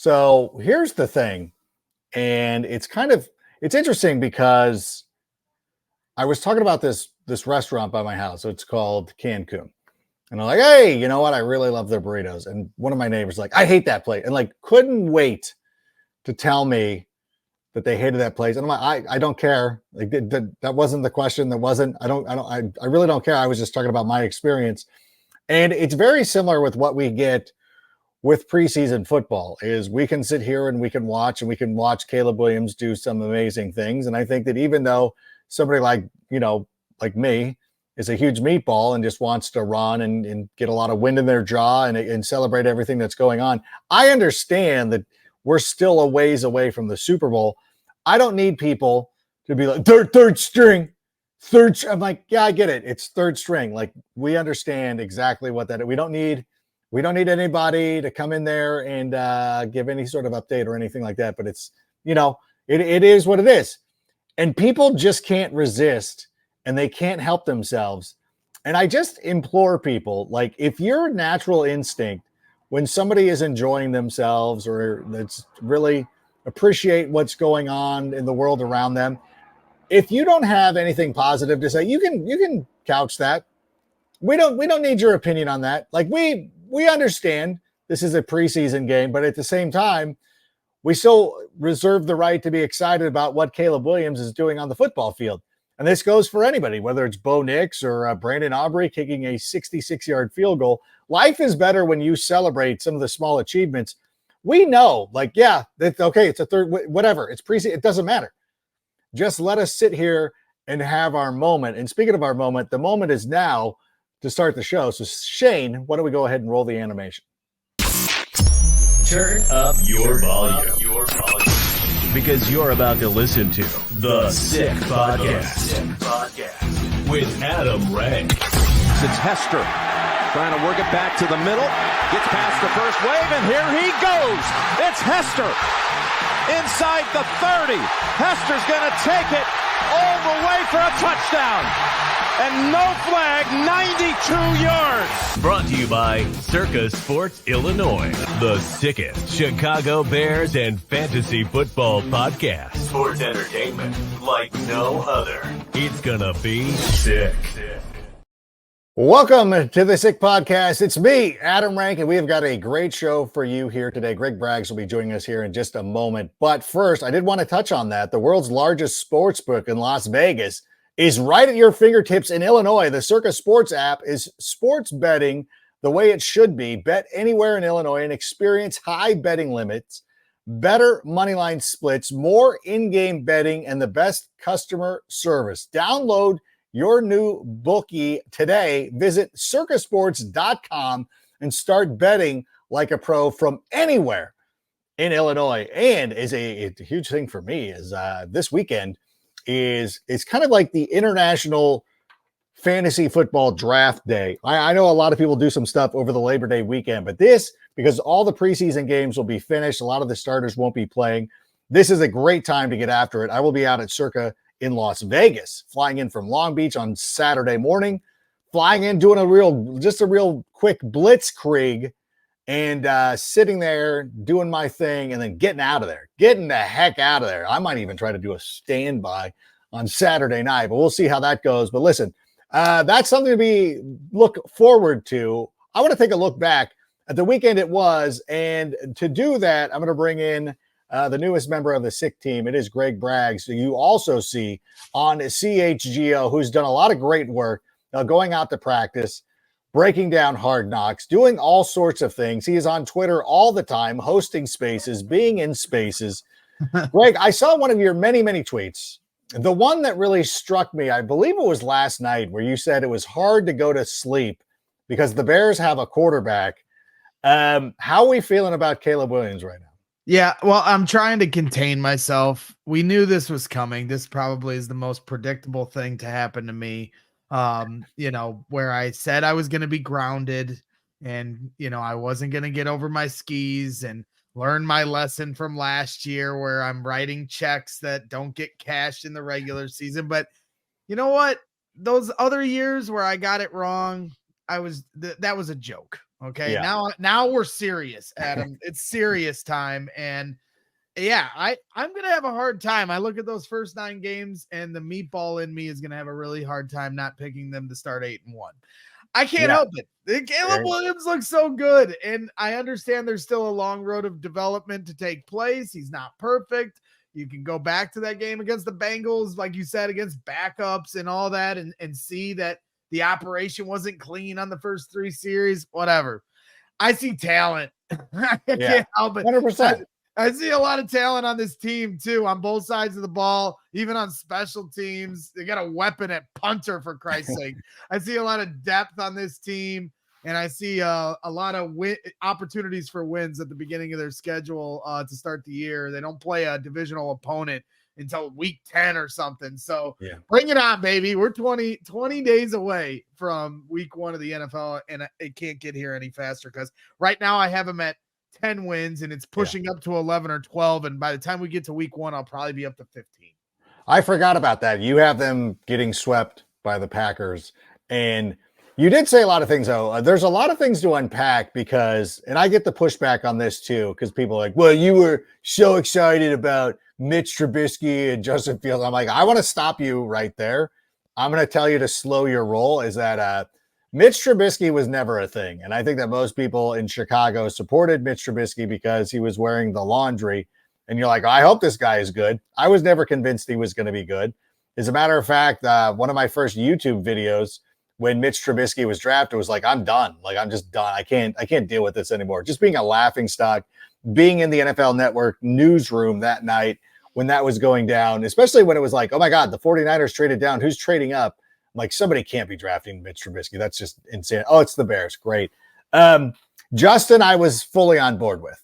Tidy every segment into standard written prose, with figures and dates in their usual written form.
So here's the thing, and it's interesting because I was talking about this restaurant by my house. It's called Cancun. And I'm like, hey, you know what? I really love their burritos. And one of my neighbors like, I hate that place. And like couldn't wait to tell me that they hated that place. And I'm like, I don't care. Like that wasn't the question. I really don't care. I was just talking about my experience. And it's very similar with what we get with preseason football is we can sit here and we can watch Caleb Williams do some amazing things. And I think that even though somebody like me is a huge meatball and just wants to run and get a lot of wind in their jaw and celebrate everything that's going on, I understand that we're still a ways away from the Super Bowl. I don't need people to be like third string. I'm like, yeah, I get it. It's third string. Like we understand exactly what that is. We don't need anybody to come in there and give any sort of update or anything like that. But it's, it is what it is. And people just can't resist and they can't help themselves. And I just implore people, like, if your natural instinct when somebody is enjoying themselves or that's really appreciate what's going on in the world around them, if you don't have anything positive to say, you can couch that. We don't need your opinion on that. Like we understand this is a preseason game, but at the same time, we still reserve the right to be excited about what Caleb Williams is doing on the football field. And this goes for anybody, whether it's Bo Nix or Brandon Aubrey kicking a 66-yard field goal. Life is better when you celebrate some of the small achievements. We know, like, yeah, okay, it's a third, whatever. It's preseason. It doesn't matter. Just let us sit here and have our moment. And speaking of our moment, the moment is now to start the show. So, Shane, why don't we go ahead and roll the animation? Turn up your volume. Because you're about to listen to The Sick Podcast with Adam Rank. It's Hester trying to work it back to the middle. Gets past the first wave, and here he goes. It's Hester inside the 30. Hester's going to take it all the way for a touchdown. And no flag, 92 yards. Brought to you by Circa Sports Illinois, the sickest Chicago Bears and fantasy football podcast. Sports entertainment like no other. It's gonna be sick. Welcome to the Sick Podcast. It's me, Adam Rank, and we have got a great show for you here today. Greg Braggs will be joining us here in just a moment. But first, I did want to touch on that. The world's largest sports book in Las Vegas is right at your fingertips in Illinois. The Circa Sports app is sports betting the way it should be. Bet anywhere in Illinois and experience high betting limits, better moneyline splits, more in-game betting, and the best customer service. Download your new bookie today. Visit circasports.com and start betting like a pro from anywhere in Illinois. And is a huge thing for me is this weekend is it's kind of like the international fantasy football draft day. I know a lot of people do some stuff over the Labor Day weekend, but this, because all the preseason games will be finished, a lot of the starters won't be playing. This is a great time to get after it. I will be out at Circa in Las Vegas, flying in from Long Beach on Saturday morning, flying in, doing a real quick blitzkrieg and sitting there doing my thing and then getting the heck out of there. I might even try to do a standby on Saturday night, but we'll see how that goes. But listen, that's something to look forward to. I want to take a look back at the weekend it was. And to do that, I'm going to bring in the newest member of the Sick team. It is Greg Braggs, who you also see on CHGO, who's done a lot of great work going out to practice, breaking down Hard Knocks, doing all sorts of things. He is on Twitter all the time, hosting spaces, being in spaces. Greg, I saw one of your many, many tweets. The one that really struck me, I believe it was last night, where you said it was hard to go to sleep because the Bears have a quarterback. How are we feeling about Caleb Williams right now? Yeah, well, I'm trying to contain myself. We knew this was coming. This probably is the most predictable thing to happen to me. Where I said I was going to be grounded and, I wasn't going to get over my skis and learn my lesson from last year where I'm writing checks that don't get cashed in the regular season. But you know what? Those other years where I got it wrong, that was a joke. Okay. Yeah. Now we're serious, Adam. It's serious time. And yeah, I'm going to have a hard time. I look at those first 9 games and the meatball in me is going to have a really hard time not picking them to start 8-1. I can't help it. Caleb Williams looks so good. And I understand there's still a long road of development to take place. He's not perfect. You can go back to that game against the Bengals, like you said, against backups and all that, and see that the operation wasn't clean on the first 3 series, whatever. I see talent. I can't help it. 100%. I see a lot of talent on this team too, on both sides of the ball, even on special teams. They got a weapon at punter, for Christ's sake. I see a lot of depth on this team, and I see a lot of opportunities for wins at the beginning of their schedule to start the year. They don't play a divisional opponent until week 10 or something. So bring it on, baby. We're 20 days away from week 1 of the NFL, and it can't get here any faster because right now I have them at 10 wins and it's pushing up to 11 or 12. And by the time we get to week 1, I'll probably be up to 15. I forgot about that. You have them getting swept by the Packers. And you did say a lot of things, though. There's a lot of things to unpack because, and I get the pushback on this too, because people are like, well, you were so excited about Mitch Trubisky and Justin Fields. I'm like, I want to stop you right there. I'm going to tell you to slow your roll. Is that Mitch Trubisky was never a thing. And I think that most people in Chicago supported Mitch Trubisky because he was wearing the laundry. And you're like, I hope this guy is good. I was never convinced he was going to be good. As a matter of fact, one of my first YouTube videos when Mitch Trubisky was drafted was like, I'm done. Like, I'm just done. I can't deal with this anymore. Just being a laughingstock, being in the NFL Network newsroom that night when that was going down, especially when it was like, oh my God, the 49ers traded down. Who's trading up? Like, somebody can't be drafting Mitch Trubisky. That's just insane. Oh, it's the Bears. Great. Justin, I was fully on board with.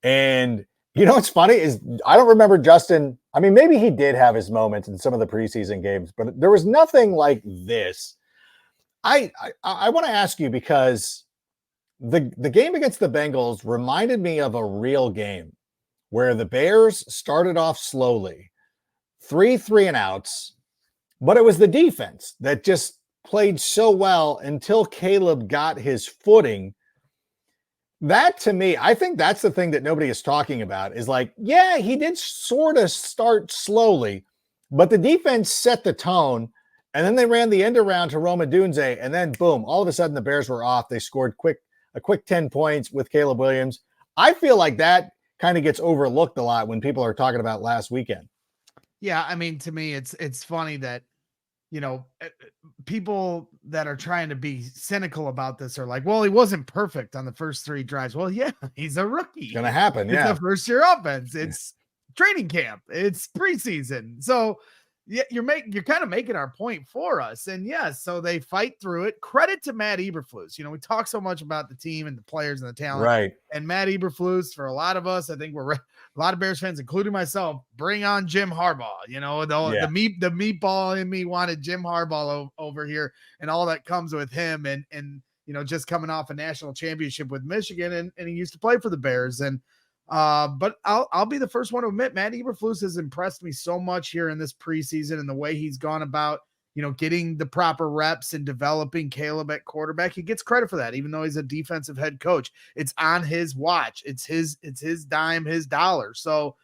And you know what's funny is I don't remember Justin. I mean, maybe he did have his moments in some of the preseason games, but there was nothing like this. I want to ask you because the game against the Bengals reminded me of a real game where the Bears started off slowly, 3 and outs. But it was the defense that just played so well until Caleb got his footing. That, to me, I think that's the thing that nobody is talking about is like, yeah, he did sort of start slowly, but the defense set the tone, and then they ran the end around to Roma Dunze, and then boom, all of a sudden the Bears were off. They scored a quick 10 points with Caleb Williams. I feel like that kind of gets overlooked a lot when people are talking about last weekend. Yeah, I mean, to me, it's funny that, you know, people that are trying to be cynical about this are like, well, he wasn't perfect on the first 3 drives. Well, yeah, he's a rookie. It's going to happen. It's a first-year offense. It's training camp. It's preseason. So yeah, you're kind of making our point for us. And yes, so they fight through it. Credit to Matt Eberflus. You know, we talk so much about the team and the players and the talent. Right. And Matt Eberflus, for a lot of us, I think we're a lot of Bears fans, including myself, bring on Jim Harbaugh. You know, the meatball in me wanted Jim Harbaugh over here, and all that comes with him. And you know, just coming off a national championship with Michigan, and he used to play for the Bears. And but I'll be the first one to admit Matt Eberflus has impressed me so much here in this preseason and the way he's gone about, you know, getting the proper reps and developing Caleb at quarterback. He gets credit for that, even though he's a defensive head coach. It's on his watch. It's his dime, his dollar. So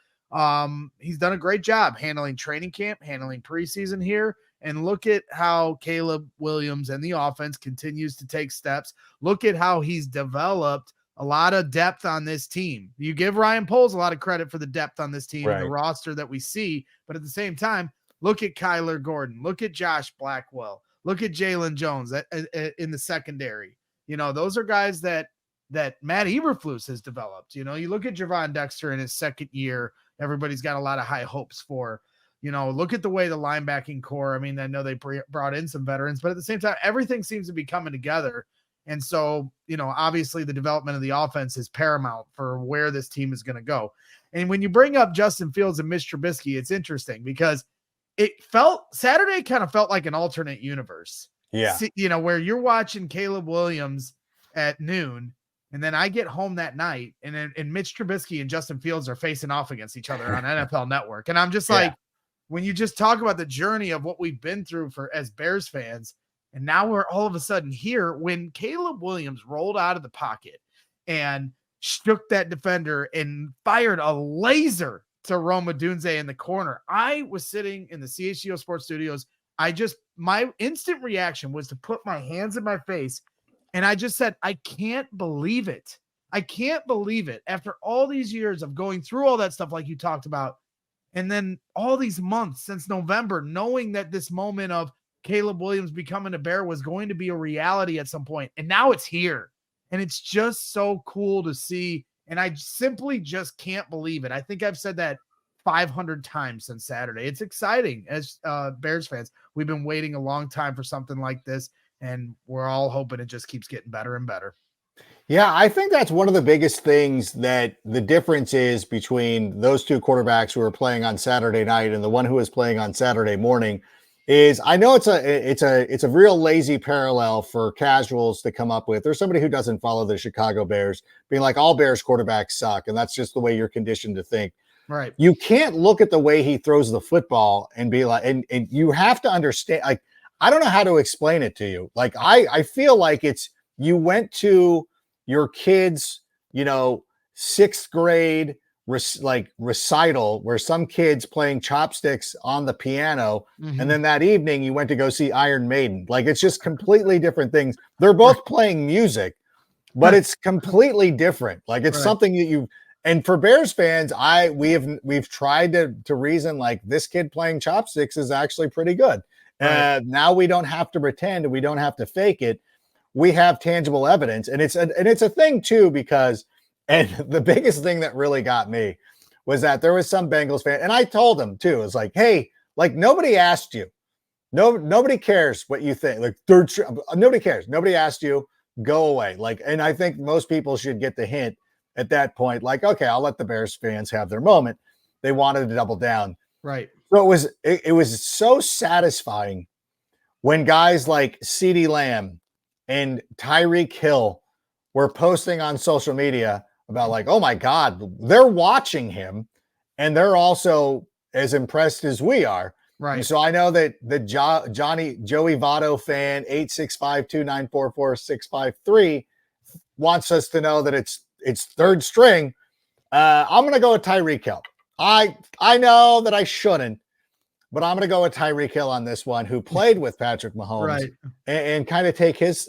he's done a great job handling training camp, handling preseason here. And look at how Caleb Williams and the offense continues to take steps. Look at how he's developed a lot of depth on this team. You give Ryan Poles a lot of credit for the depth on this team and the roster that we see. But at the same time, look at Kyler Gordon. Look at Josh Blackwell. Look at Jaylen Jones in the secondary. You know, those are guys that Matt Eberflus has developed. You know, you look at Javon Dexter in his second year. Everybody's got a lot of high hopes for. You know, look at the way the linebacking core. I mean, I know they brought in some veterans, but at the same time, everything seems to be coming together. And so, you know, obviously the development of the offense is paramount for where this team is going to go. And when you bring up Justin Fields and Mitch Trubisky, it's interesting because Saturday kind of felt like an alternate universe. Yeah. You know, where you're watching Caleb Williams at noon, and then I get home that night, and Mitch Trubisky and Justin Fields are facing off against each other on NFL Network. And I'm just like, when you just talk about the journey of what we've been through as Bears fans, And now we're all of a sudden here when Caleb Williams rolled out of the pocket and shook that defender and fired a laser to Rome Odunze in the corner. I was sitting in the CHGO Sports Studios. My instant reaction was to put my hands in my face. And I just said, I can't believe it. I can't believe it. After all these years of going through all that stuff, like you talked about, and then all these months since November, knowing that this moment of Caleb Williams becoming a Bear was going to be a reality at some point. And now it's here. And it's just so cool to see. And I simply just can't believe it. I think I've said that 500 times since Saturday. It's exciting as Bears fans. We've been waiting a long time for something like this, and we're all hoping it just keeps getting better and better. Yeah, I think that's one of the biggest things that the difference is between those two quarterbacks who are playing on Saturday night and the one who is playing on Saturday morning is I know it's a real lazy parallel for casuals to come up with. There's somebody who doesn't follow the Chicago Bears being like all Bears quarterbacks suck, and that's just the way you're conditioned to think. Right. You can't look at the way he throws the football and be like, and you have to understand, like, I don't know how to explain it to you. Like, I feel like you went to your kids, sixth grade recital where some kids playing chopsticks on the piano. Mm-hmm. And then that evening you went to go see Iron Maiden. Like, it's just completely different things. They're both playing music, but it's completely different. Like, it's something that and for Bears fans, we've tried to reason like this kid playing chopsticks is actually pretty good. Right. Now we don't have to pretend, we don't have to fake it. We have tangible evidence, and it's a thing too, because, and the biggest thing that really got me was that there was some Bengals fan, and I told him too, it's like, hey, like, nobody asked you. Nobody cares what you think. Like, nobody cares. Nobody asked you. Go away. Like, and I think most people should get the hint at that point. Like, okay, I'll let the Bears fans have their moment. They wanted to double down. Right. So it was so satisfying when guys like CeeDee Lamb and Tyreek Hill were posting on social media about like, oh my God, they're watching him and they're also as impressed as we are. Right. And so I know that the Joey Votto fan 865-2944653 wants us to know that it's third string. I'm going to go with Tyreek Hill. I know that I shouldn't, but I'm going to go with Tyreek Hill on this one, who played with Patrick Mahomes, and kind of take his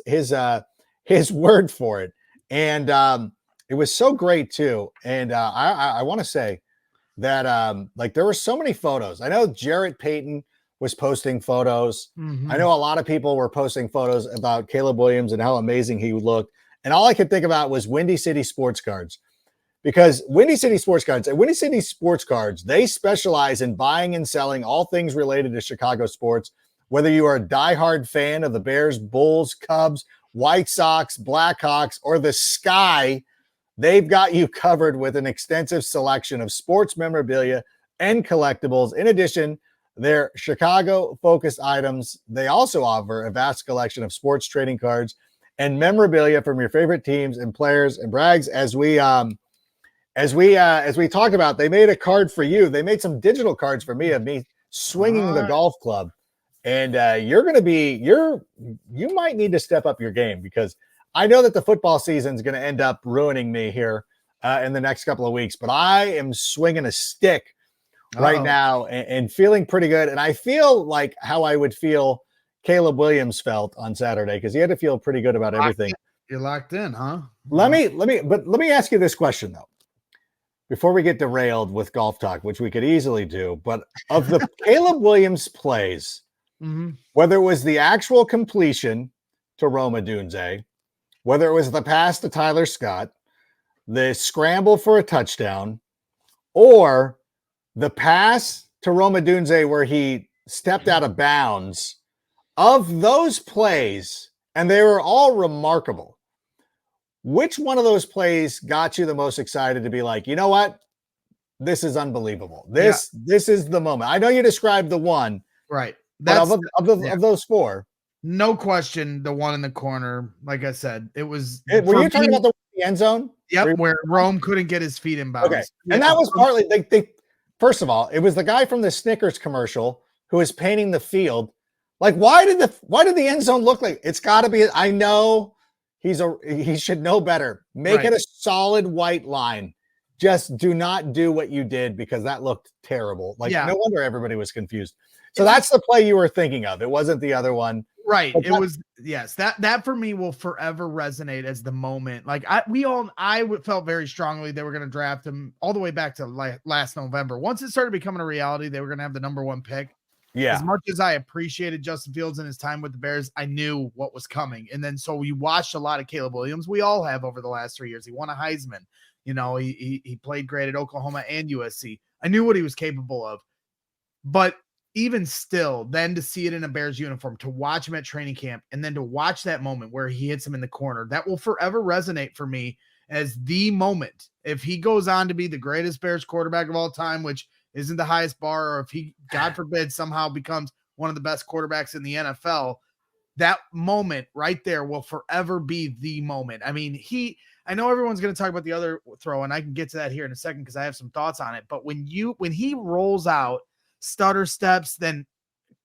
word for it. And it was so great too. And I want to say that like there were so many photos. I know Jarrett Payton was posting photos. Mm-hmm. I know a lot of people were posting photos about Caleb Williams and how amazing he looked. And all I could think about was Windy City Sports Cards. Because Windy City Sports Cards, they specialize in buying and selling all things related to Chicago sports. Whether you are a diehard fan of the Bears, Bulls, Cubs, White Sox, Blackhawks, or the Sky, they've got you covered with an extensive selection of sports memorabilia and collectibles. In addition, their Chicago-focused items, they also offer a vast collection of sports trading cards and memorabilia from your favorite teams and players. And Braggs, as we talked about, they made a card for you. They made some digital cards for me of me swinging the golf club. And you might need to step up your game, because I know that the football season is going to end up ruining me here in the next couple of weeks, but I am swinging a stick right now and feeling pretty good. And I feel like how I would feel Caleb Williams felt on Saturday, because he had to feel pretty good about everything. You're locked in, huh? Let me ask you this question though, before we get derailed with golf talk, which we could easily do. But of the Caleb Williams plays, mm-hmm. whether it was the actual completion to Rome Odunze, whether it was the pass to Tyler Scott, the scramble for a touchdown, or the pass to Rome Odunze where he stepped out of bounds, of those plays, and they were all remarkable, which one of those plays got you the most excited to be like, you know what? This is unbelievable. This is the moment. I know you described the one. Right. But of those four. No question, the one in the corner, like I said, it was. Were you talking about the end zone? Yep, where Rome couldn't get his feet in bounds. Okay. And that was partly, they first of all, it was the guy from the Snickers commercial who was painting the field Like, why did the end zone look like it's got to be? I know he should know better. Make it a solid white line. Just do not do what you did because that looked terrible. Like, no wonder everybody was confused. So that's the play you were thinking of. It wasn't the other one. Right. It was, yes, that for me will forever resonate as the moment. Like I felt very strongly they were going to draft him all the way back to last November. Once it started becoming a reality, they were going to have the number 1 pick. Yeah. As much as I appreciated Justin Fields and his time with the Bears, I knew what was coming. And then, so we watched a lot of Caleb Williams. We all have over the last 3 years. He won a Heisman. You know, he played great at Oklahoma and USC. I knew what he was capable of, but even still, then to see it in a Bears uniform, to watch him at training camp, and then to watch that moment where he hits him in the corner, that will forever resonate for me as the moment. If he goes on to be the greatest Bears quarterback of all time, which isn't the highest bar, or if he, God forbid, somehow becomes one of the best quarterbacks in the NFL, that moment right there will forever be the moment. I mean, I know everyone's going to talk about the other throw, and I can get to that here in a second because I have some thoughts on it. But when he rolls out, stutter steps, then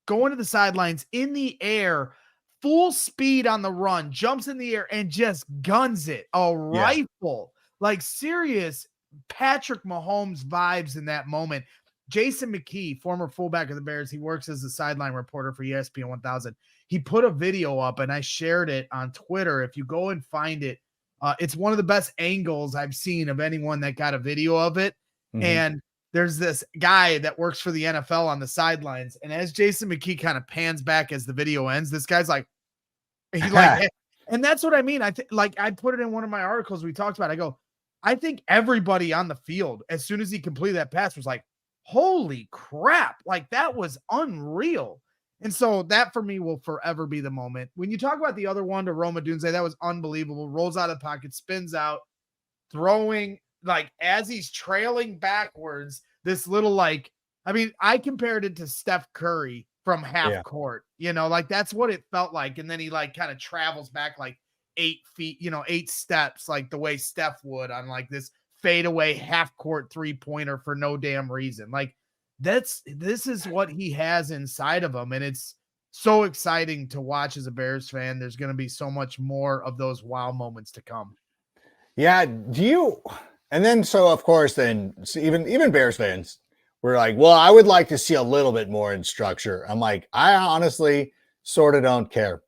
going to the sidelines in the air, full speed on the run, jumps in the air and just guns it. A rifle, like serious Patrick Mahomes vibes in that moment. Jason McKee, former fullback of the Bears, he works as a sideline reporter for ESPN 1000. He put a video up and I shared it on Twitter. If you go and find it, it's one of the best angles I've seen of anyone that got a video of it. Mm-hmm. And there's this guy that works for the NFL on the sidelines. And as Jason McKee kind of pans back as the video ends, this guy's like, and that's what I mean. I think, like, I put it in one of my articles we talked about. I go, I think everybody on the field, as soon as he completed that pass, was like, holy crap. Like, that was unreal. And so that for me will forever be the moment. When you talk about the other one to Roma Dunze, that was unbelievable. Rolls out of the pocket, spins out, throwing, like, as he's trailing backwards, this little, like, I mean, I compared it to Steph Curry from half court, you know, like that's what it felt like. And then he like kind of travels back like 8 feet, 8 steps, like the way Steph would on like this fadeaway half court 3-pointer for no damn reason. Like this is what he has inside of him. And it's so exciting to watch as a Bears fan. There's going to be so much more of those wow moments to come. Yeah. And then, so of course, then even Bears fans were like, well, I would like to see a little bit more in structure. I'm like, I honestly sort of don't care.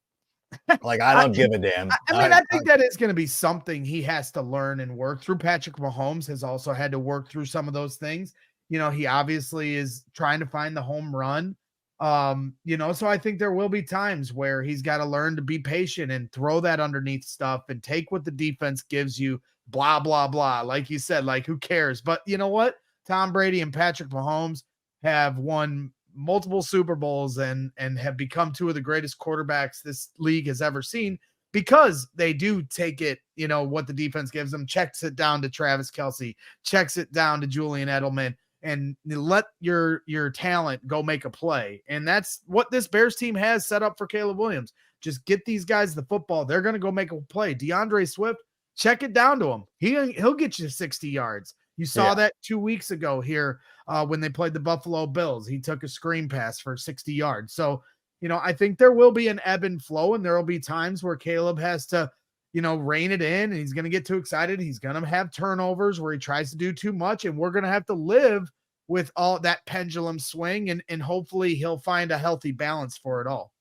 Like, I don't give a damn. I think that is going to be something he has to learn and work through. Patrick Mahomes has also had to work through some of those things. You know, he obviously is trying to find the home run. So I think there will be times where he's got to learn to be patient and throw that underneath stuff and take what the defense gives you, blah, blah, blah. Like you said, like, who cares? But you know what? Tom Brady and Patrick Mahomes have won multiple Super Bowls and have become two of the greatest quarterbacks this league has ever seen because they do take it, what the defense gives them, checks it down to Travis Kelce, checks it down to Julian Edelman, and let your talent go make a play. And that's what this Bears team has set up for Caleb Williams. Just get these guys the football. They're going to go make a play. DeAndre Swift, check it down to him. He'll get you 60 yards. You saw that 2 weeks ago here when they played the Buffalo Bills. He took a screen pass for 60 yards. So, I think there will be an ebb and flow, and there will be times where Caleb has to, rein it in, and he's going to get too excited. He's going to have turnovers where he tries to do too much, and we're going to have to live with all that pendulum swing, and hopefully he'll find a healthy balance for it all.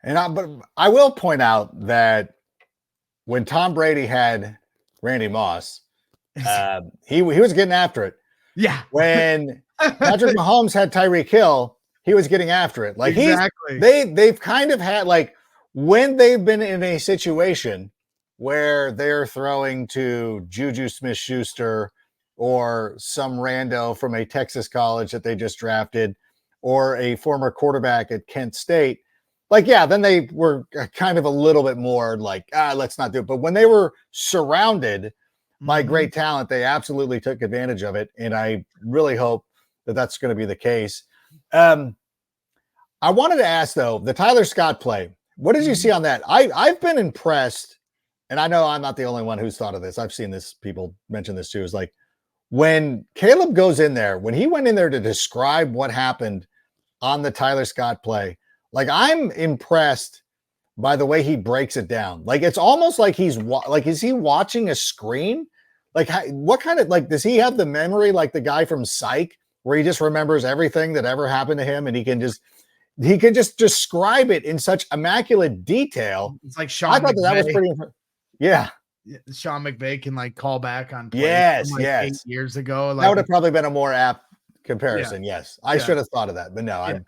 But I will point out that when Tom Brady had Randy Moss, he was getting after it. Yeah. When Patrick Mahomes had Tyreek Hill, he was getting after it. Like, exactly. They've kind of had, like, when they've been in a situation where they're throwing to Juju Smith-Schuster or some rando from a Texas college that they just drafted or a former quarterback at Kent State, like, then they were kind of a little bit more like, let's not do it. But when they were surrounded by great talent, they absolutely took advantage of it. And I really hope that that's going to be the case. I wanted to ask, though, the Tyler Scott play, what did you see on that? I've been impressed, and I know I'm not the only one who's thought of this. I've seen this, people mention this too, is like when Caleb goes in there, when he went in there to describe what happened on the Tyler Scott play, Like, I'm impressed by the way he breaks it down. Like, it's almost like he's like, is he watching a screen? Like, what kind of, like, does he have the memory like the guy from Psych, where he just remembers everything that ever happened to him, and he can just describe it in such immaculate detail? It's like I Sean thought that was McVay. pretty. Yeah. Sean McVay can like call back on plays Yes. from like Yes. 8 years ago. That Like, would have probably been a more apt comparison. Yes. I should have thought of that, but no, Yeah.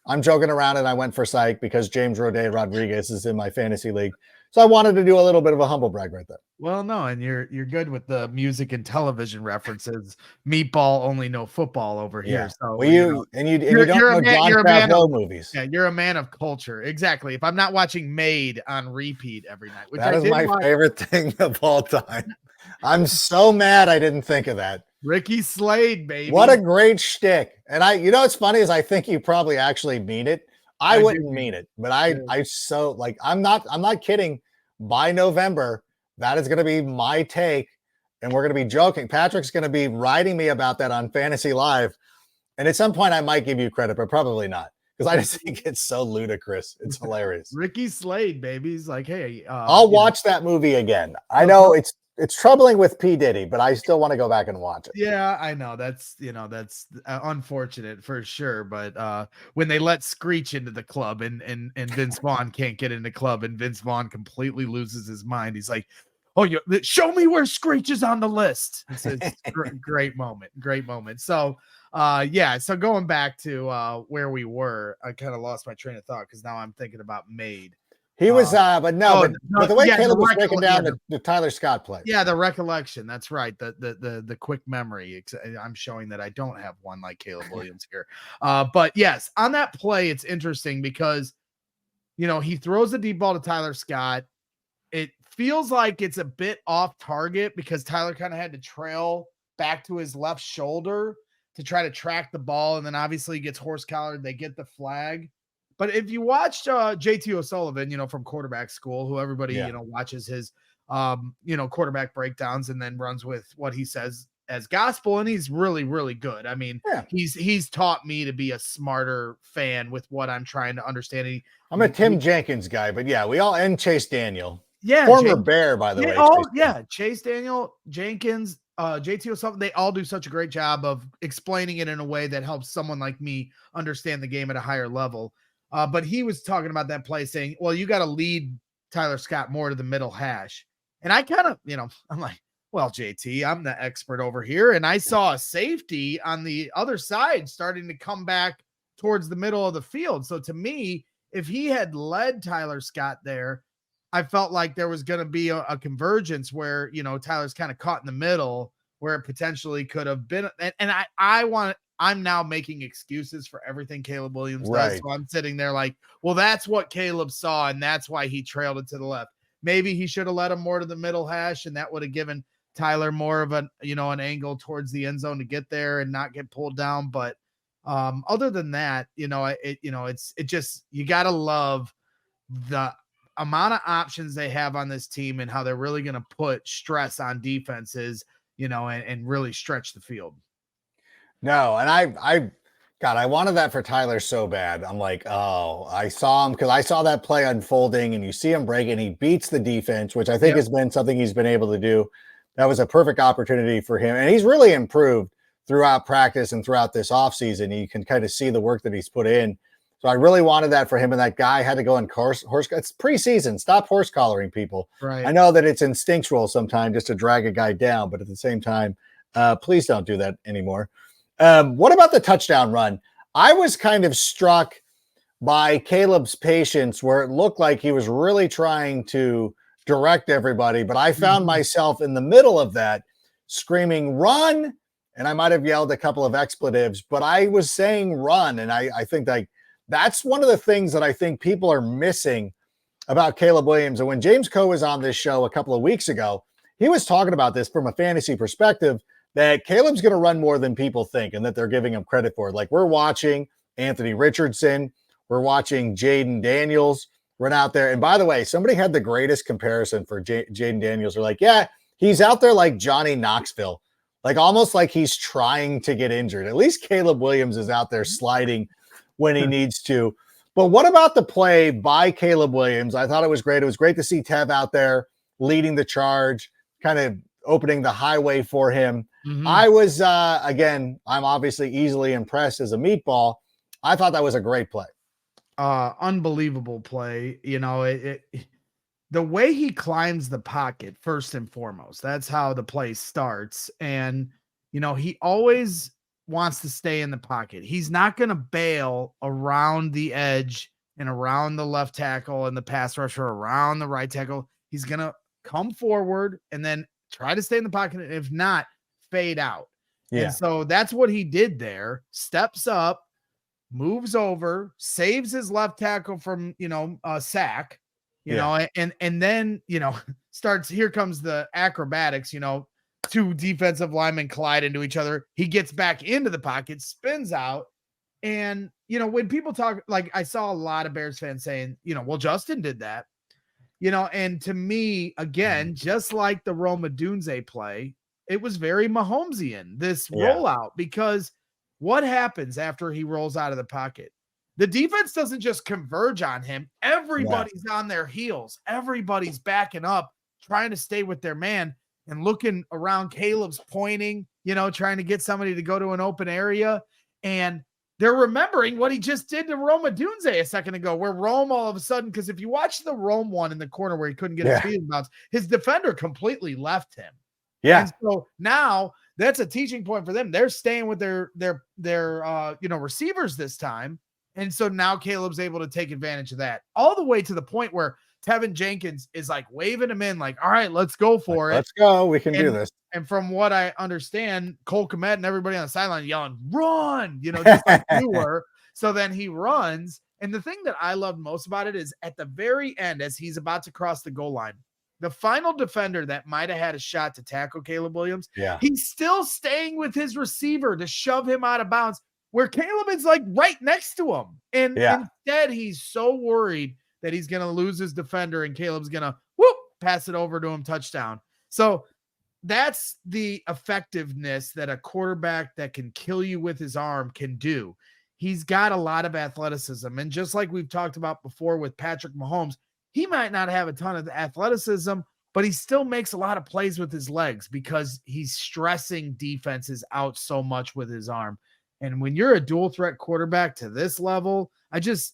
I'm joking around, and I went for Psych because James Rodriguez is in my fantasy league. So I wanted to do a little bit of a humble brag right there. Well, no, and you're good with the music and television references. Meatball only know football over here. Yeah. So Well, you don't know John Favreau movies. Yeah, you're a man of culture. Exactly. If I'm not watching Made on repeat every night, which That I is did my watch, favorite thing of all time. I'm so mad I didn't think of that. Ricky Slade, baby. What a great shtick. And what's funny is I think you probably actually mean it. I wouldn't mean it, but I so like, I'm not kidding. By November, that is going to be my take, and we're going to be joking. Patrick's going to be writing me about that on Fantasy Live. And at some point I might give you credit, but probably not, because I just think it's so ludicrous. It's hilarious. Ricky Slade, baby. He's like, hey, I'll watch that movie again. I know it's troubling with P. Diddy, but I still want to go back and watch it. Yeah, I know that's unfortunate for sure. But when they let Screech into the club and Vince Vaughn can't get in the club, and Vince Vaughn completely loses his mind, he's like, "Oh, show me where Screech is on the list." It's great moment. So, so going back to where we were, I kind of lost my train of thought because now I'm thinking about Made. He was, but the way Caleb was breaking down the Tyler Scott play. Yeah, the recollection. That's right. The quick memory. I'm showing that I don't have one like Caleb Williams here. But yes, on that play, it's interesting because, he throws the deep ball to Tyler Scott. It feels like it's a bit off target because Tyler kind of had to trail back to his left shoulder to try to track the ball. And then obviously he gets horse collared. They get the flag. But if you watched JT O'Sullivan, from quarterback school, who everybody, watches his, quarterback breakdowns and then runs with what he says as gospel. And he's really, really good. I mean, he's taught me to be a smarter fan with what I'm trying to understand. I'm a Tim Jenkins guy, but we all, and Chase Daniel. Yeah. Former Bear, by the way. Chase Daniel, Jenkins, JT O'Sullivan, they all do such a great job of explaining it in a way that helps someone like me understand the game at a higher level. But he was talking about that play saying, well, you got to lead Tyler Scott more to the middle hash. And I kind of, I'm like, well, JT, I'm the expert over here. And I saw a safety on the other side starting to come back towards the middle of the field. So to me, if he had led Tyler Scott there, I felt like there was going to be a convergence where, Tyler's kind of caught in the middle where it potentially could have been. And I'm now making excuses for everything Caleb Williams does. So I'm sitting there like, well, that's what Caleb saw, and that's why he trailed it to the left. Maybe he should have led him more to the middle hash, and that would have given Tyler more of an angle towards the end zone to get there and not get pulled down. But other than that, it's just, you got to love the amount of options they have on this team and how they're really going to put stress on defenses, and really stretch the field. No, and I wanted that for Tyler so bad. I'm like, oh, I saw him because I saw that play unfolding, and you see him break, and he beats the defense, which I think has been something he's been able to do. That was a perfect opportunity for him. And he's really improved throughout practice and throughout this offseason. You can kind of see the work that he's put in. So I really wanted that for him. And that guy had to go in horse. It's preseason. Stop horse collaring people. Right. I know that it's instinctual sometimes just to drag a guy down, but at the same time, please don't do that anymore. What about the touchdown run? I was kind of struck by Caleb's patience, where it looked like he was really trying to direct everybody, but I found myself in the middle of that screaming, run. And I might have yelled a couple of expletives, but I was saying run. And I think that's one of the things that I think people are missing about Caleb Williams. And when James Coe was on this show a couple of weeks ago, he was talking about this from a fantasy perspective, that Caleb's going to run more than people think and that they're giving him credit for. Like, we're watching Anthony Richardson. We're watching Jaden Daniels run out there. And by the way, somebody had the greatest comparison for Jaden Daniels. They're like, yeah, he's out there like Johnny Knoxville, like almost like he's trying to get injured. At least Caleb Williams is out there sliding when he needs to. But what about the play by Caleb Williams? I thought it was great. It was great to see Tev out there leading the charge, kind of opening the highway for him. Mhm. I was, again, I'm obviously easily impressed as a meatball. I thought that was a great play. Unbelievable play. You know, the way he climbs the pocket, first and foremost, that's how the play starts. And, you know, he always wants to stay in the pocket. He's not going to bail around the edge and around the left tackle and the pass rusher around the right tackle. He's going to come forward and then try to stay in the pocket. And if not, fade out. Yeah. And so that's what he did there. Steps up, moves over, saves his left tackle from, a sack, you know, and then, starts, here comes the acrobatics, two defensive linemen collide into each other. He gets back into the pocket, spins out. And, when people talk, like I saw a lot of Bears fans saying, well, Justin did that, and to me, again, just like the Roma Dunze play, it was very Mahomesian, this rollout, because what happens after he rolls out of the pocket? The defense doesn't just converge on him. Everybody's on their heels. Everybody's backing up, trying to stay with their man and looking around. Caleb's pointing, trying to get somebody to go to an open area. And they're remembering what he just did to Roma Dunze a second ago, where Rome all of a sudden, because if you watch the Rome one in the corner where he couldn't get his feet in bounds, his defender completely left him. Yeah. And so now that's a teaching point for them. They're staying with their receivers this time. And so now Caleb's able to take advantage of that, all the way to the point where Tevin Jenkins is like waving him in, like, all right, let's go for it. Let's go. We can do this. And from what I understand, Cole Kmet and everybody on the sideline yelling, run, just like you were. So then he runs. And the thing that I loved most about it is at the very end, as he's about to cross the goal line, the final defender that might have had a shot to tackle Caleb Williams, he's still staying with his receiver to shove him out of bounds, where Caleb is like right next to him. And instead, he's so worried that he's going to lose his defender and Caleb's going to pass it over to him, touchdown. So that's the effectiveness that a quarterback that can kill you with his arm can do. He's got a lot of athleticism. And just like we've talked about before with Patrick Mahomes, he might not have a ton of athleticism, but he still makes a lot of plays with his legs because he's stressing defenses out so much with his arm. And when you're a dual threat quarterback to this level, it's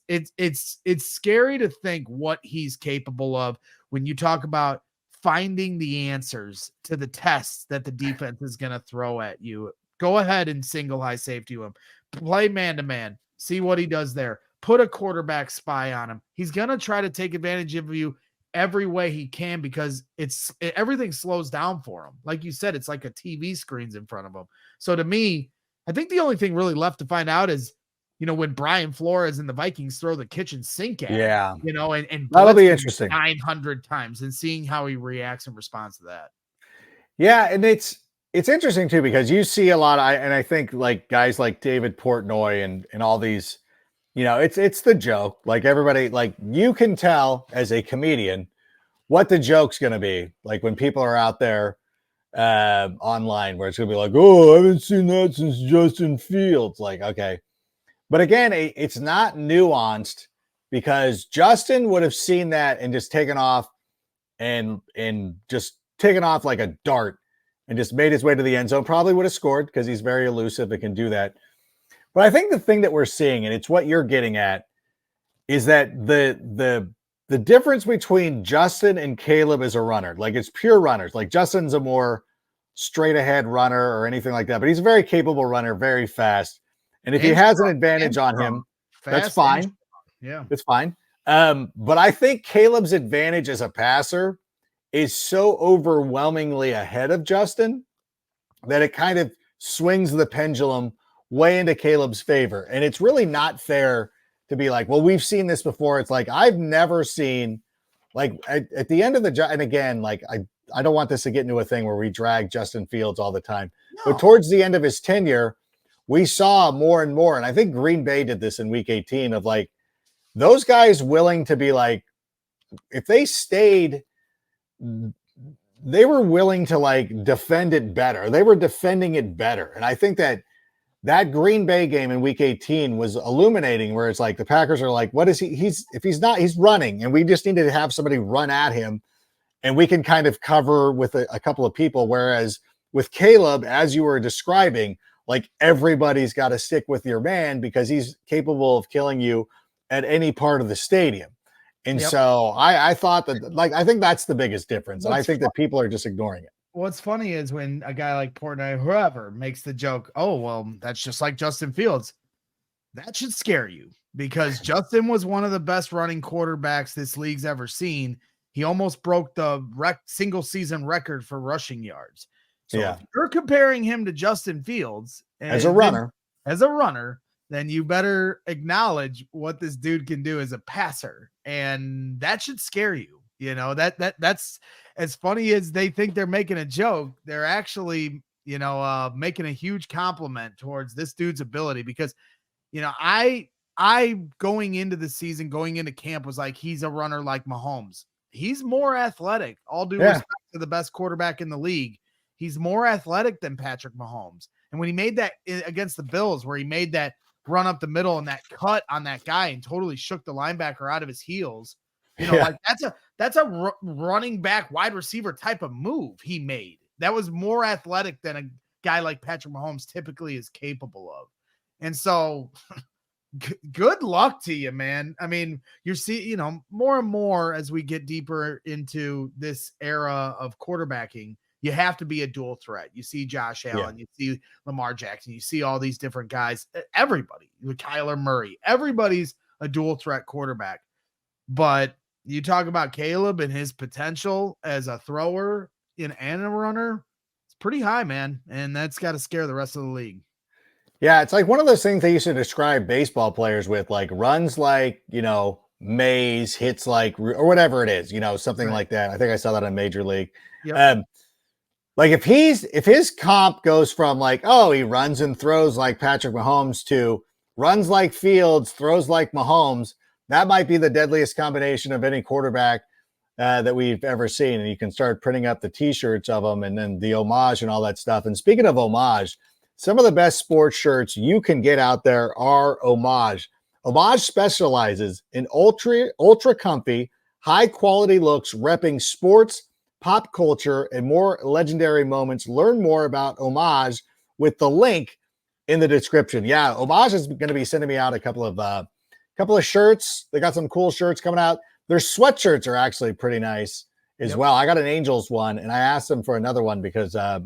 scary to think what he's capable of when you talk about finding the answers to the tests that the defense is going to throw at you. Go ahead and single high safety him. Play man-to-man. See what he does there. Put a quarterback spy on him. He's going to try to take advantage of you every way he can because everything slows down for him. Like you said, it's like a TV screen's in front of him. So to me, I think the only thing really left to find out is, when Brian Flores and the Vikings throw the kitchen sink at him, and that'll be interesting 900 times and seeing how he reacts in response to that. Yeah. And it's interesting too, because you see a lot and I think like guys like David Portnoy and all these, it's the joke. Like everybody, like you can tell as a comedian what the joke's going to be. Like when people are out there online where it's going to be like, oh, I haven't seen that since Justin Fields. Like, okay. But again, it's not nuanced because Justin would have seen that and just taken off and just taken off like a dart and just made his way to the end zone. Probably would have scored because he's very elusive and can do that. But I think the thing that we're seeing, and it's what you're getting at, is that the difference between Justin and Caleb is a runner. Like it's pure runners. Like Justin's a more straight ahead runner or anything like that, but he's a very capable runner, very fast. And if he has an advantage on him, that's fine. Yeah, it's fine. But I think Caleb's advantage as a passer is so overwhelmingly ahead of Justin that it kind of swings the pendulum way into Caleb's favor. And it's really not fair to be like, well, we've seen this before. It's like, I've never seen, like at the end of the job. And again, like I don't want this to get into a thing where we drag Justin Fields all the time, but towards the end of his tenure, we saw more and more. And I think Green Bay did this in week 18 of like those guys willing to be like, if they stayed, they were willing to like defend it better. They were defending it better. And I think that that Green Bay game in week 18 was illuminating, where it's like the Packers are like, what is he? He's running, and we just need to have somebody run at him, and we can kind of cover with a couple of people. Whereas with Caleb, as you were describing, like everybody's got to stick with your man because he's capable of killing you at any part of the stadium. And so I thought that, like, I think that's the biggest difference. And I think that people are just ignoring it. What's funny is when a guy like Portnoy, whoever, makes the joke, oh, well, that's just like Justin Fields. That should scare you because Justin was one of the best running quarterbacks this league's ever seen. He almost broke the single season record for rushing yards. So if you're comparing him to Justin Fields as a runner, then you better acknowledge what this dude can do as a passer. And that should scare you. You know, that's as funny as they think they're making a joke. They're actually, making a huge compliment towards this dude's ability because, I going into the season, going into camp was like, he's a runner like Mahomes. He's more athletic. All due respect to the best quarterback in the league. He's more athletic than Patrick Mahomes. And when he made that against the Bills, where he made that run up the middle and that cut on that guy and totally shook the linebacker out of his heels, like that's a running back wide receiver type of move he made. That was more athletic than a guy like Patrick Mahomes typically is capable of. And so good luck to you, man. I mean, you see, more and more as we get deeper into this era of quarterbacking, you have to be a dual threat. You see Josh Allen, you see Lamar Jackson, you see all these different guys, everybody, Kyler Murray, everybody's a dual threat quarterback. But you talk about Caleb and his potential as a thrower and a runner, it's pretty high, man. And that's got to scare the rest of the league. Yeah, it's like one of those things they used to describe baseball players with, like runs like, Mays, hits like, or whatever it is, something like that. I think I saw that in Major League. Yep. Like if his comp goes from like, oh, he runs and throws like Patrick Mahomes to runs like Fields, throws like Mahomes, that might be the deadliest combination of any quarterback that we've ever seen. And you can start printing up the t-shirts of them and then the homage and all that stuff. And speaking of homage, some of the best sports shirts you can get out there are Homage. Homage specializes in ultra comfy, high quality looks, repping sports, pop culture, and more legendary moments. Learn more about Homage with the link in the description. Yeah, Homage is going to be sending me out a couple of shirts. They got some cool shirts coming out. Their sweatshirts are actually pretty nice as well. I got an Angels one, and I asked them for another one because I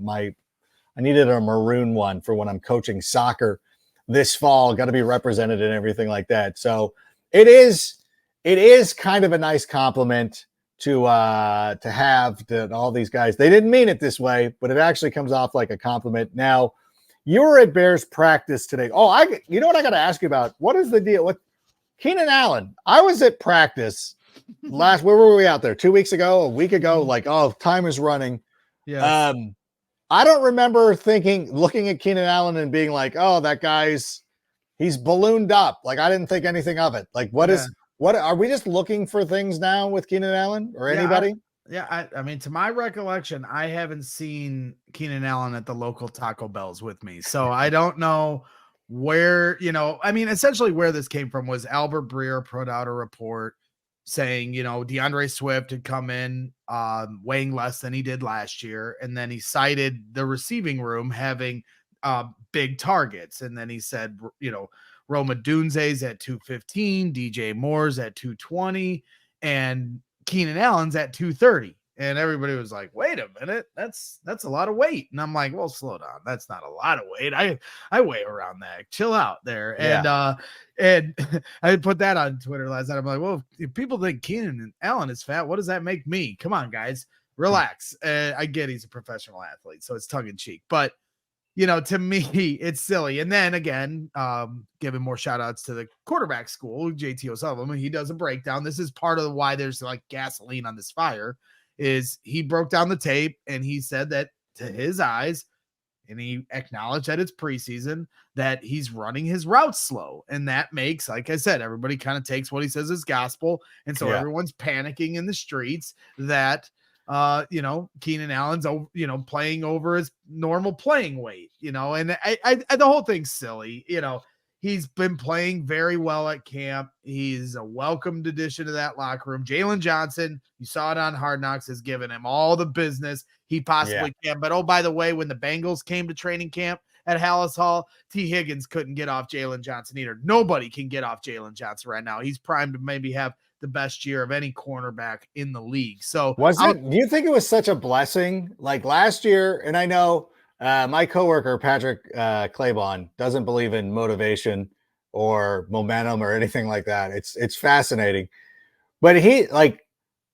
needed a maroon one for when I'm coaching soccer this fall. Got to be represented and everything like that. So it is kind of a nice compliment to have to all these guys. They didn't mean it this way, but it actually comes off like a compliment. Now, you were at Bears practice today. Oh, you know what I got to ask you about? What is the deal with Keenan Allen? I was at practice where were we out there? 2 weeks ago, a week ago? Like, oh, time is running. Yeah. I don't remember looking at Keenan Allen and being like, oh, he's ballooned up. Like, I didn't think anything of it. Like, what are we just looking for things now with Keenan Allen or anybody? I mean, to my recollection, I haven't seen Keenan Allen at the local Taco Bells with me. So I don't know where, essentially where this came from was Albert Breer put out a report saying, DeAndre Swift had come in weighing less than he did last year. And then he cited the receiving room having big targets. And then he said, Roma Dunze's at 215, DJ Moore's at 220, and Keenan Allen's at 230. And everybody was like, wait a minute, that's a lot of weight. And I'm like, well, slow down. That's not a lot of weight. I weigh around that. Chill out there. Yeah. And I put that on Twitter last night. I'm like, well, if people think Keenan Allen is fat, what does that make me? Come on, guys, relax. I get he's a professional athlete, so it's tongue in cheek, but to me, it's silly. And then again, giving more shout outs to the quarterback school, JT O'Sullivan, he does a breakdown. This is part of why there's like gasoline on this fire. Is he broke down the tape and he said that to his eyes, and he acknowledged that it's preseason, that he's running his routes slow. And that makes, like I said, everybody kind of takes what he says as gospel. And so everyone's panicking in the streets that Keenan Allen's, playing over his normal playing weight, and the whole thing's silly. He's been playing very well at camp. He's a welcomed addition to that locker room. Jaylen Johnson, you saw it on Hard Knocks, has given him all the business he possibly can. But, oh, by the way, when the Bengals came to training camp at Hallis Hall, T. Higgins couldn't get off Jaylen Johnson either. Nobody can get off Jaylen Johnson right now. He's primed to maybe have the best year of any cornerback in the league. So do you think it was such a blessing? Like last year, and I know my coworker, Patrick Claybon, doesn't believe in motivation or momentum or anything like that. It's fascinating. But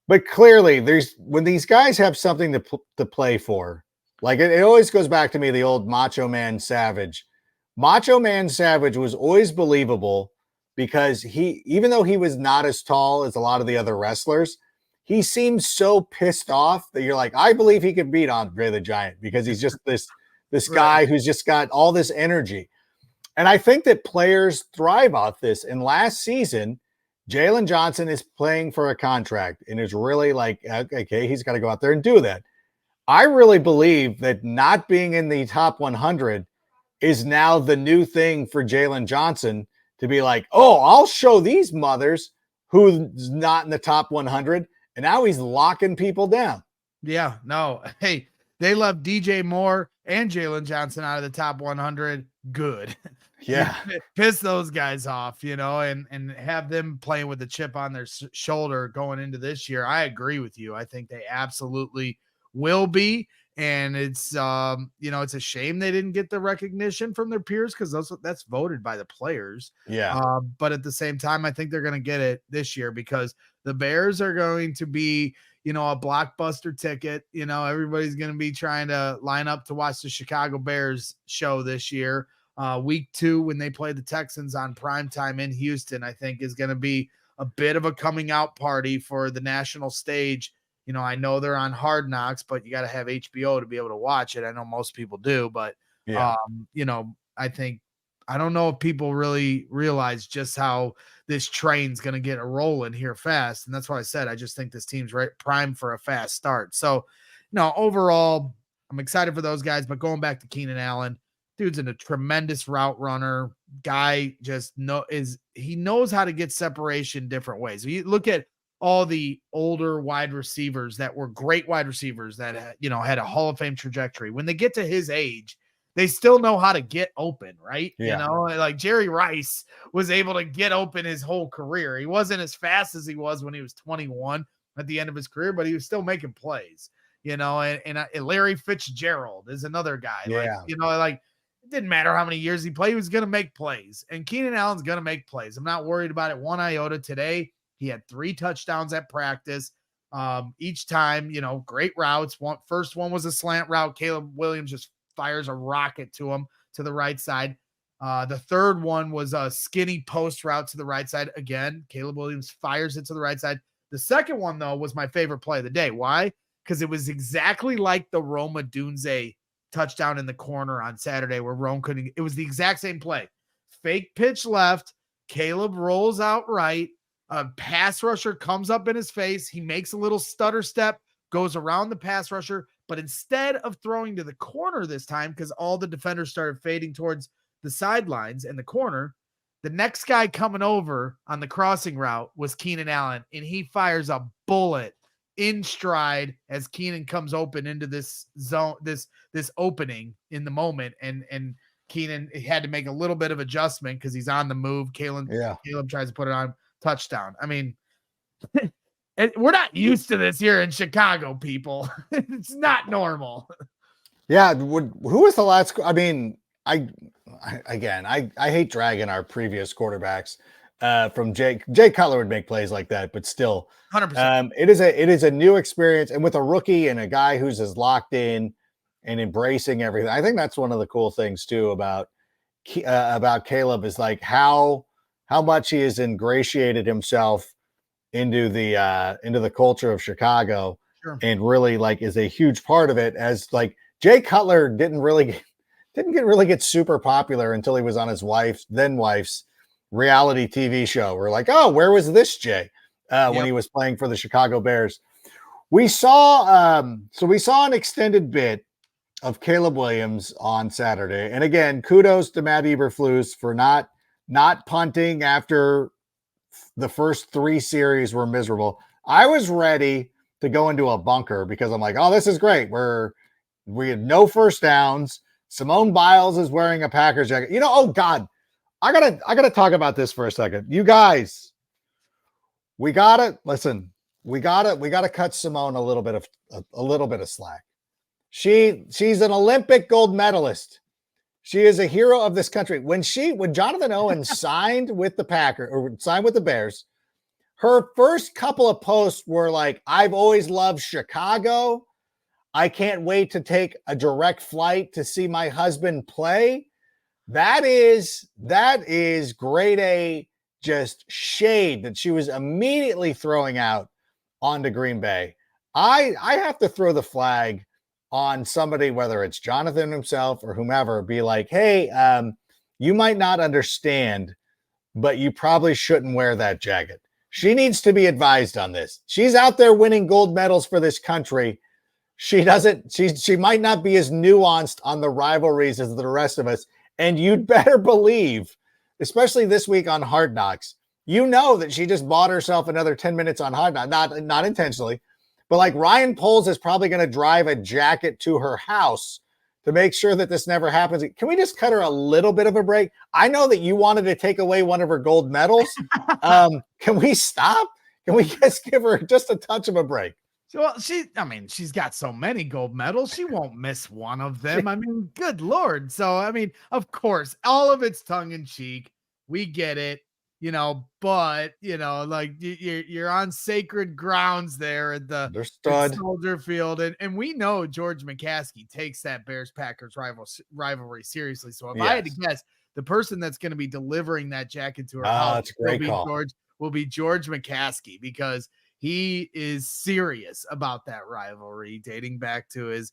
but clearly when these guys have something to play for, like it always goes back to me, the old Macho Man Savage. Macho Man Savage was always believable because even though he was not as tall as a lot of the other wrestlers, he seemed so pissed off that you're like, I believe he could beat Andre the Giant because he's just this guy who's just got all this energy. And I think that players thrive off this. And last season, Jaylen Johnson is playing for a contract and is really like, okay, he's got to go out there and do that. I really believe that not being in the top 100 is now the new thing for Jaylen Johnson to be like, oh, I'll show these mothers who's not in the top 100. And now he's locking people down. Yeah, no. Hey, they left DJ Moore and Jaylen Johnson out of the top 100. Good. Yeah. Piss those guys off, and have them playing with the chip on their shoulder going into this year. I agree with you. I think they absolutely will be. And it's, it's a shame they didn't get the recognition from their peers because that's voted by the players. Yeah. But at the same time, I think they're going to get it this year because the Bears are going to be, a blockbuster ticket. Everybody's going to be trying to line up to watch the Chicago Bears show this year. Week 2, when they play the Texans on primetime in Houston, I think is going to be a bit of a coming out party for the national stage. I know they're on Hard Knocks, but you got to have HBO to be able to watch it. I know most people do, but I don't know if people really realize just how this train's going to get a rolling here fast. And that's why I said, I just think this team's primed for a fast start. So, overall, I'm excited for those guys, but going back to Keenan Allen, dude's a tremendous route runner. Guy he knows how to get separation different ways. You look at all the older wide receivers that were great wide receivers that, had a Hall of Fame trajectory. When they get to his age, they still know how to get open, right? Yeah. Like Jerry Rice was able to get open his whole career. He wasn't as fast as he was when he was 21 at the end of his career, but he was still making plays, and Larry Fitzgerald is another guy. Yeah. It didn't matter how many years he played, he was going to make plays. And Keenan Allen's going to make plays. I'm not worried about it one iota today. He had 3 touchdowns at practice. Each time, great routes. First one was a slant route. Caleb Williams just fires a rocket to him to the right side. The third one was a skinny post route to the right side. Again, Caleb Williams fires it to the right side. The second one, though, was my favorite play of the day. Why? Because it was exactly like the Roma Dunze touchdown in the corner on Saturday where Rome couldn't. It was the exact same play. Fake pitch left. Caleb rolls out right. A pass rusher comes up in his face. He makes a little stutter step, goes around the pass rusher, but instead of throwing to the corner this time, because all the defenders started fading towards the sidelines and the corner, the next guy coming over on the crossing route was Keenan Allen, and he fires a bullet in stride as Keenan comes open into this zone, this opening in the moment, and Keenan had to make a little bit of adjustment because he's on the move. Caleb tries to put it on. Touchdown. I mean, we're not used to this here in Chicago, people. It's not normal. Yeah. Who was the last? I mean, I hate dragging our previous quarterbacks from Jay Cutler would make plays like that, but still 100%. It is a new experience. And with a rookie and a guy who's as locked in and embracing everything, I think that's one of the cool things too about Caleb is like how much he has ingratiated himself into the culture of Chicago. Sure. And really is a huge part of it. As Jay Cutler didn't get super popular until he was on his wife's reality TV show. We're like, oh, where was this Jay when he was playing for the Chicago Bears? We saw an extended bit of Caleb Williams on Saturday. And again, kudos to Matt Eberflus for not punting after the first 3 series were miserable. I was ready to go into a bunker because I'm like, oh, this is great. We had no first downs. Simone Biles is wearing a Packers jacket. Oh God, I gotta talk about this for a second. You guys, we gotta cut Simone a little bit of slack. She's an Olympic gold medalist. She is a hero of this country. When Jonathan Owen signed with the Bears, her first couple of posts were like, I've always loved Chicago. I can't wait to take a direct flight to see my husband play. That is grade A, just shade that she was immediately throwing out onto Green Bay. I have to throw the flag on somebody, whether it's Jonathan himself or whomever, be like, hey, you might not understand, but you probably shouldn't wear that jacket. She needs to be advised on this. She's out there winning gold medals for this country. She might not be as nuanced on the rivalries as the rest of us. And you'd better believe, especially this week on Hard Knocks, that she just bought herself another 10 minutes on Hard Knocks, not intentionally, but like Ryan Poles is probably going to drive a jacket to her house to make sure that this never happens. Can we just cut her a little bit of a break? I know that you wanted to take away one of her gold medals. Can we stop? Can we just give her just a touch of a break? Well, she's got so many gold medals. She won't miss one of them. I mean, good Lord. So, of course, all of it's tongue in cheek. We get it, but, like you're on sacred grounds there at the Soldier Field. And we know George McCaskey takes that Bears-Packers rivalry seriously. So if I had to guess, the person that's going to be delivering that jacket to her house will be George McCaskey, because he is serious about that rivalry dating back to his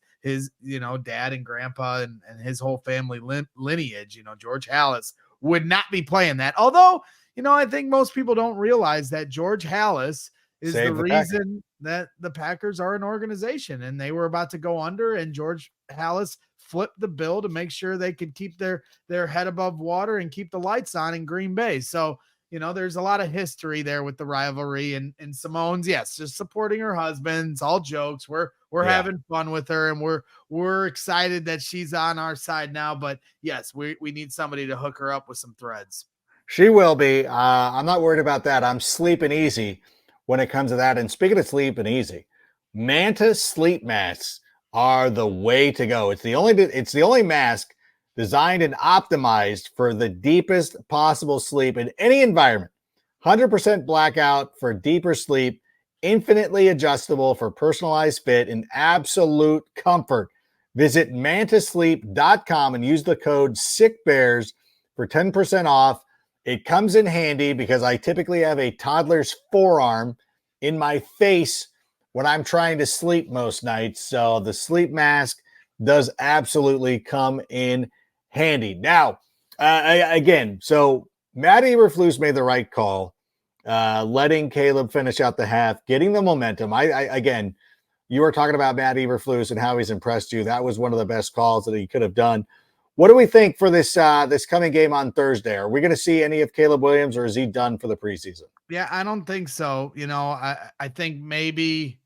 dad and grandpa and his whole family lineage. George Halas would not be playing that. Although, I think most people don't realize that George Halas is the reason that the Packers are an organization, and they were about to go under, and George Halas flipped the bill to make sure they could keep their head above water and keep the lights on in Green Bay. So, there's a lot of history there with the rivalry, and Simone's, yes, just supporting her husband. It's all jokes. We're having fun with her, and we're excited that she's on our side now. But yes, we need somebody to hook her up with some threads. She will be. I'm not worried about that. I'm sleeping easy when it comes to that. And speaking of sleeping easy, Manta sleep masks are the way to go. It's the only mask designed and optimized for the deepest possible sleep in any environment. 100% blackout for deeper sleep, infinitely adjustable for personalized fit and absolute comfort. Visit mantasleep.com and use the code SICKBEARS for 10% off. It comes in handy because I typically have a toddler's forearm in my face when I'm trying to sleep most nights. So the sleep mask does absolutely come in handy. Now, so Matt Eberflus made the right call, letting Caleb finish out the half, getting the momentum. Again, you were talking about Matt Eberflus and how he's impressed you. That was one of the best calls that he could have done. What do we think for this coming game on Thursday? Are we going to see any of Caleb Williams, or is he done for the preseason? Yeah, I don't think so. I think maybe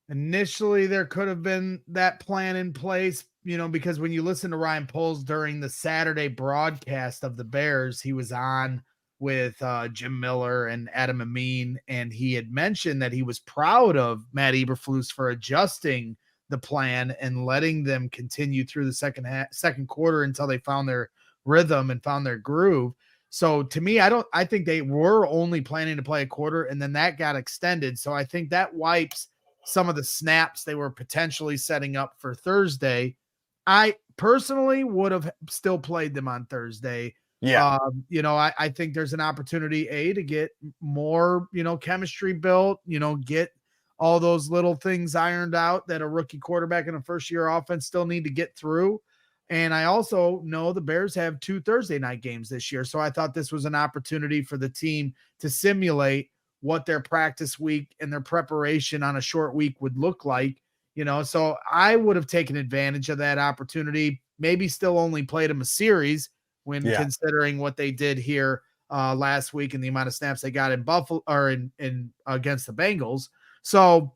initially there could have been that plan in place, because when you listen to Ryan Poles during the Saturday broadcast of the Bears, he was on with Jim Miller and Adam Amin, and he had mentioned that he was proud of Matt Eberflus for adjusting the plan and letting them continue through the second quarter until they found their rhythm and found their groove. So to me, I think they were only planning to play a quarter, and then that got extended. So I think that wipes some of the snaps they were potentially setting up for Thursday. I personally would have still played them on Thursday. Yeah. I think there's an opportunity to get more, chemistry built, get all those little things ironed out that a rookie quarterback in a first-year offense still need to get through. And I also know the Bears have 2 Thursday night games this year. So I thought this was an opportunity for the team to simulate what their practice week and their preparation on a short week would look like, so I would have taken advantage of that opportunity, maybe still only played them a series when considering what they did here last week and the amount of snaps they got in Buffalo or in against the Bengals. So,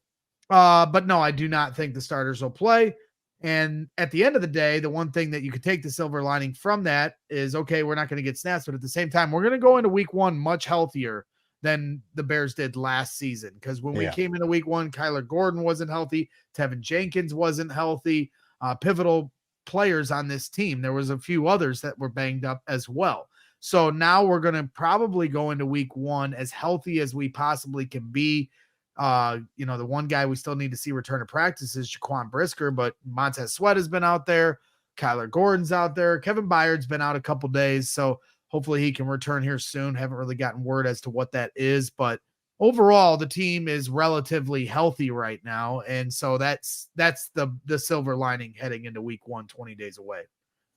but no, I do not think the starters will play. And at the end of the day, the one thing that you could take the silver lining from that is, okay, we're not going to get snaps, but at the same time, we're going to go into week one much healthier than the Bears did last season. Because when we came into week one, Kyler Gordon wasn't healthy. Tevin Jenkins wasn't healthy. Pivotal players on this team. There was a few others that were banged up as well. So now we're going to probably go into week one as healthy as we possibly can be. The one guy we still need to see return to practice is Jaquan Brisker, but Montez Sweat has been out there. Kyler Gordon's out there. Kevin Byard's been out a couple days. So hopefully he can return here soon. Haven't really gotten word as to what that is, but overall the team is relatively healthy right now. And so that's the silver lining heading into week 1, 20 days away.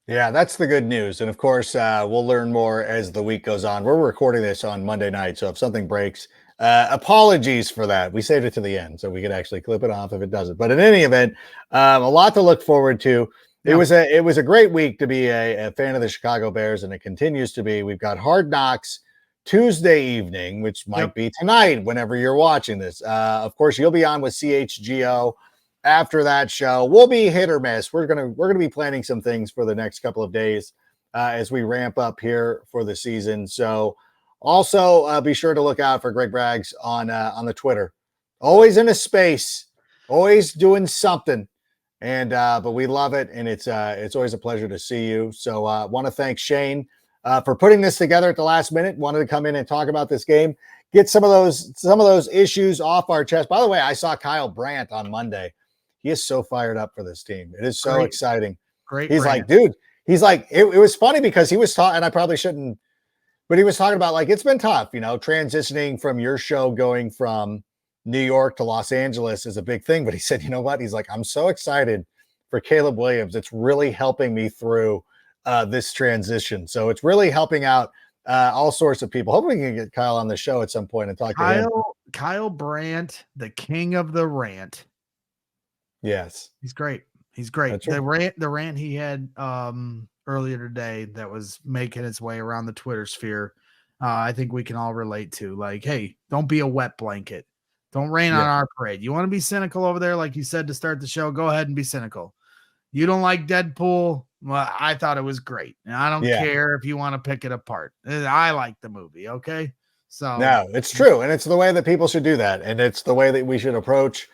Yeah, that's the good news. And of course, we'll learn more as the week goes on. We're recording this on Monday night. So if something breaks, apologies for that. We saved it to the end so we could actually clip it off if it doesn't. But in any event, a lot to look forward to. It was a great week to be a fan of the Chicago Bears, and it continues to be. We've got Hard Knocks Tuesday evening, which might be tonight whenever you're watching this. Of course, you'll be on with CHGO after that show. We'll be hit or miss. We're gonna be planning some things for the next couple of days as we ramp up here for the season. So also be sure to look out for Greg Braggs on the Twitter. Always in a space, always doing something. And but we love it, and it's always a pleasure to see you. So want to thank Shane for putting this together at the last minute. Wanted to come in and talk about this game, get some of those issues off our chest. By the way, I saw Kyle Brandt on Monday. He is so fired up for this team. It is so exciting. Great. He's like, dude. He's like, it was funny because he was talking, and I probably shouldn't, but he was talking about like it's been tough, transitioning from your show going from New York to Los Angeles is a big thing. But he said, you know what? He's like, I'm so excited for Caleb Williams. It's really helping me through this transition. So it's really helping out all sorts of people. Hopefully we can get Kyle on the show at some point and talk to him. Kyle Brandt, the king of the rant. Yes. He's great. He's great. That's the right. rant he had earlier today that was making its way around the Twitter sphere. I think we can all relate to, like, hey, don't be a wet blanket. Don't rain on our parade. You want to be cynical over there, like you said to start the show, go ahead and be cynical. You don't like Deadpool? Well, I thought it was great. And I don't care if you want to pick it apart. I like the movie, okay? So no, it's true. And it's the way that people should do that. And it's the way that we should approach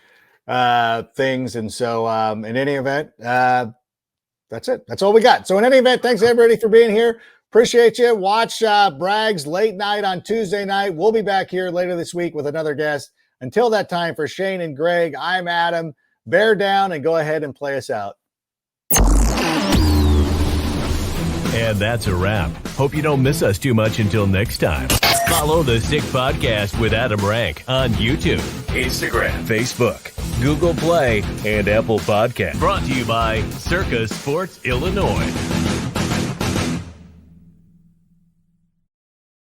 things. And so in any event, that's it. That's all we got. So in any event, thanks everybody for being here. Appreciate you. Watch Bragg's late night on Tuesday night. We'll be back here later this week with another guest. Until that time, for Shane and Greg, I'm Adam. Bear down and go ahead and play us out. And that's a wrap. Hope you don't miss us too much until next time. Follow the Sick Podcast with Adam Rank on YouTube, Instagram, Facebook, Google Play, and Apple Podcasts. Brought to you by Circa Sports Illinois.